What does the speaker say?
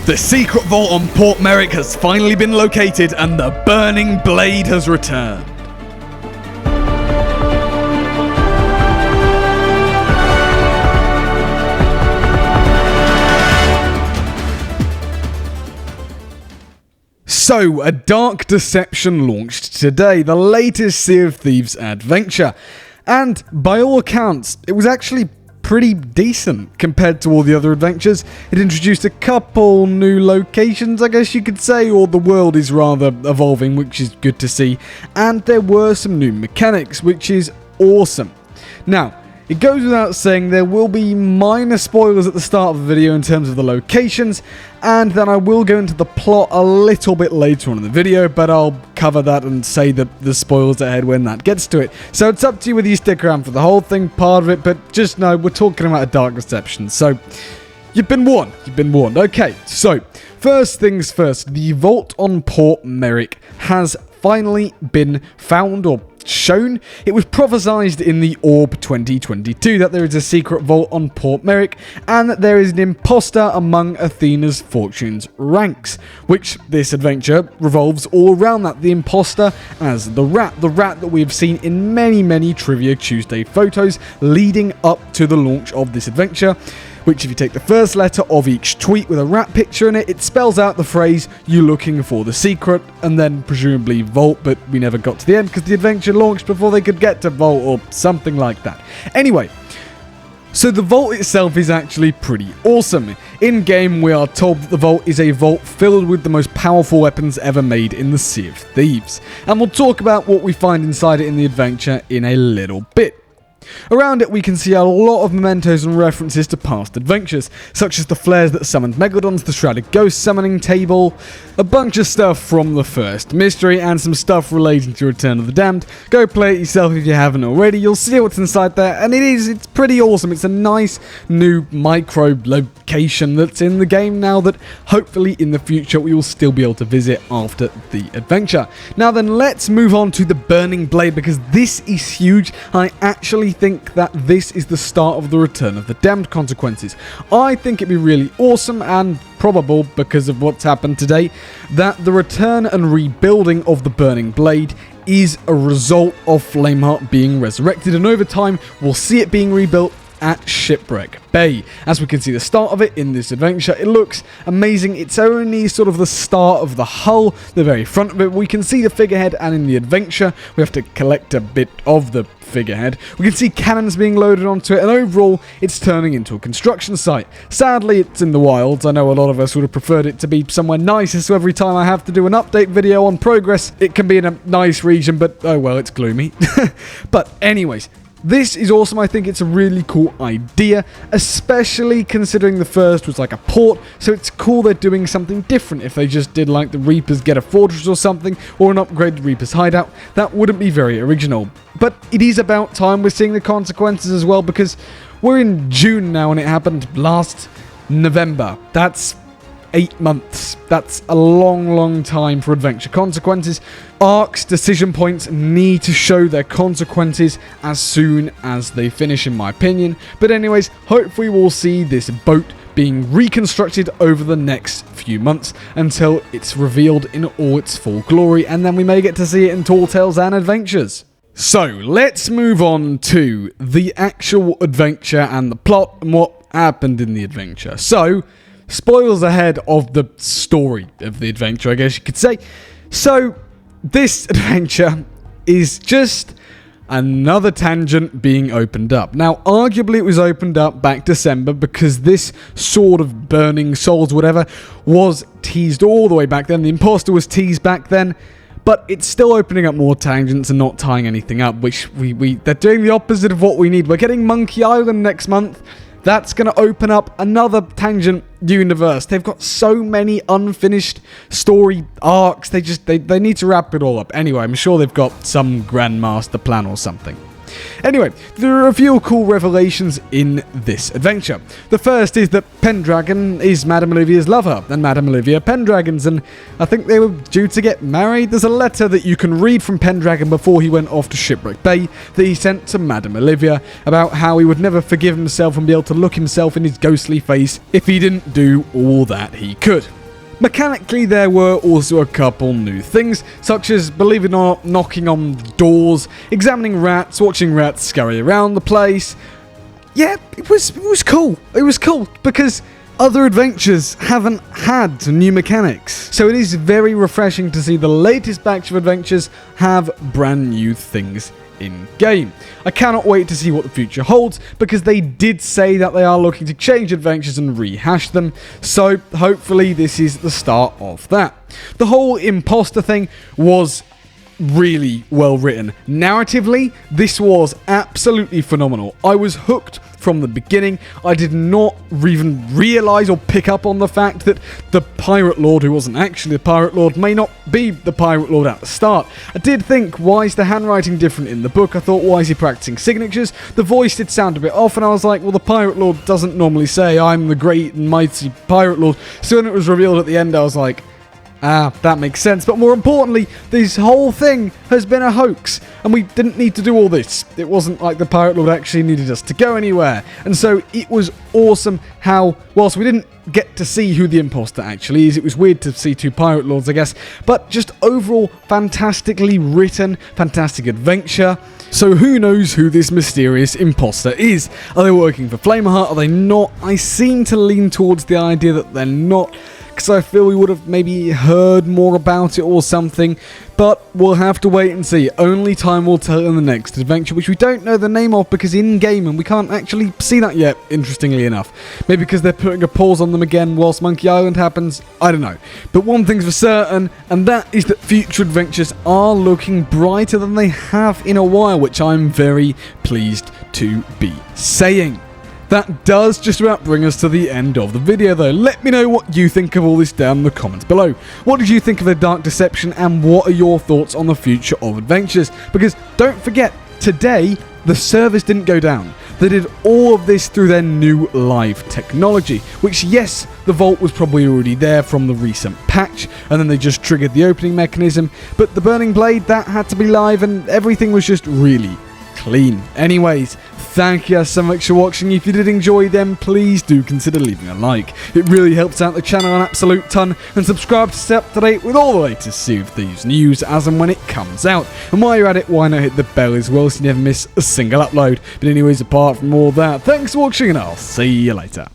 The secret vault on Port Merrick has finally been located and the burning blade has returned. So, a Dark Deception launched today, the latest Sea of Thieves adventure. And by all accounts, it was actually pretty decent compared to all the other adventures. It introduced a couple new locations, I guess you could say, or the world is rather evolving, which is good to see. And there were some new mechanics, which is awesome. Now, it goes without saying there will be minor spoilers at the start of the video in terms of the locations, and then I will go into the plot a little bit later on in the video, but I'll cover that and say the spoilers ahead when that gets to it. So it's up to you whether you stick around for the whole thing, part of it, but just know we're talking about a Dark Deception, so you've been warned. Okay, so first things first, the vault on Port Merrick has finally been found or shown. It was prophesied in the Orb 2022 that there is a secret vault on Port Merrick and that there is an imposter among Athena's fortunes ranks, which this adventure revolves all around that. The imposter as the rat that we have seen in many Trivia Tuesday photos leading up to the launch of this adventure, which if you take the first letter of each tweet with a rat picture in it, it spells out the phrase, "You're looking for the secret," and then presumably vault, but we never got to the end because the adventure launched before they could get to vault or something like that. Anyway, so the vault itself is actually pretty awesome. In-game, we are told that the vault is a vault filled with the most powerful weapons ever made in the Sea of Thieves. And we'll talk about what we find inside it in the adventure in a little bit. Around it we can see a lot of mementos and references to past adventures, such as the flares that summoned Megalodons, the Shrouded Ghost summoning table, a bunch of stuff from the first mystery, and some stuff relating to Return of the Damned. Go play it yourself if you haven't already, you'll see what's inside there, and it's pretty awesome. It's a nice new micro location that's in the game now that hopefully in the future we will still be able to visit after the adventure. Now then, let's move on to the Burning Blade, because this is huge. I actually think that this is the start of the Return of the Damned consequences. I think it'd be really awesome and probable, because of what's happened today, that the return and rebuilding of the Burning Blade is a result of Flameheart being resurrected, and over time we'll see it being rebuilt at Shipwreck Bay. As we can see the start of it in this adventure, it looks amazing. It's only sort of the start of the hull, the very front of it. We can see the figurehead, and in the adventure we have to collect a bit of the figurehead. We can see cannons being loaded onto it, and overall it's turning into a construction site. Sadly, it's in the wilds. I know a lot of us would have preferred it to be somewhere nicer, so every time I have to do an update video on progress, it can be in a nice region, but oh well, it's gloomy. But anyways, this is awesome. I think it's a really cool idea, especially considering the first was like a port, so it's cool they're doing something different. If they just did like the Reapers get a fortress or something, or an upgraded Reapers hideout, that wouldn't be very original. But it is about time we're seeing the consequences as well, because we're in June now and it happened last November. That's 8 months. That's a long time for adventure consequences. Arcs, decision points need to show their consequences as soon as they finish, in my opinion. But anyways, hopefully we'll see this boat being reconstructed over the next few months until it's revealed in all its full glory, and then we may get to see it in Tall Tales and Adventures. So, let's move on to the actual adventure and the plot and what happened in the adventure. So, spoilers ahead of the story of the adventure, I guess you could say. So, this adventure is just another tangent being opened up. Now, arguably it was opened up back December, because this sort of burning souls, whatever, was teased all the way back then. The imposter was teased back then, but it's still opening up more tangents and not tying anything up, which they're doing the opposite of what we need. We're getting Monkey Island next month. That's going to open up another tangent universe. They've got so many unfinished story arcs. They need to wrap it all up. Anyway, I'm sure they've got some grand master plan or something. Anyway, there are a few cool revelations in this adventure. The first is that Pendragon is Madame Olivia's lover, and Madame Olivia Pendragon's, and I think they were due to get married. There's a letter that you can read from Pendragon before he went off to Shipwreck Bay that he sent to Madame Olivia about how he would never forgive himself and be able to look himself in his ghostly face if he didn't do all that he could. Mechanically, there were also a couple new things, such as, believe it or not, knocking on doors, examining rats, watching rats scurry around the place. Yeah, it was cool. It was cool because other adventures haven't had new mechanics. So it is very refreshing to see the latest batch of adventures have brand new things in-game. I cannot wait to see what the future holds, because they did say that they are looking to change adventures and rehash them, so hopefully this is the start of that. The whole imposter thing was really well written. Narratively, this was absolutely phenomenal. I was hooked from the beginning. I did not even realize or pick up on the fact that the Pirate Lord, who wasn't actually the Pirate Lord, may not be the Pirate Lord at the start. I did think, why is the handwriting different in the book? I thought, why is he practicing signatures? The voice did sound a bit off, and I was like, well, the Pirate Lord doesn't normally say, I'm the great and mighty Pirate Lord. So when it was revealed at the end, I was like, that makes sense. But more importantly, this whole thing has been a hoax, and we didn't need to do all this. It wasn't like the Pirate Lord actually needed us to go anywhere. And so it was awesome how, whilst we didn't get to see who the imposter actually is, it was weird to see two Pirate Lords, I guess, but just overall fantastically written, fantastic adventure. So who knows who this mysterious imposter is? Are they working for Flameheart? Are they not? I seem to lean towards the idea that they're not, because I feel we would have maybe heard more about it or something, but we'll have to wait and see. Only time will tell in the next adventure, which we don't know the name of because in-game, and we can't actually see that yet, interestingly enough. Maybe because they're putting a pause on them again whilst Monkey Island happens, I don't know. But one thing's for certain, and that is that future adventures are looking brighter than they have in a while, which I'm very pleased to be saying. That does just about bring us to the end of the video though. Let me know what you think of all this down in the comments below. What did you think of the Dark Deception, and what are your thoughts on the future of adventures? Because don't forget, today the servers didn't go down. They did all of this through their new live technology, which, yes, the vault was probably already there from the recent patch, and then they just triggered the opening mechanism, but the Burning Blade, that had to be live, and everything was just really clean. Anyways, thank you so much for watching. If you did enjoy them, please do consider leaving a like. It really helps out the channel an absolute ton, and subscribe to stay up to date with all the latest Sea of Thieves news as and when it comes out. And while you're at it, why not hit the bell as well so you never miss a single upload. But anyways, apart from all that, thanks for watching, and I'll see you later.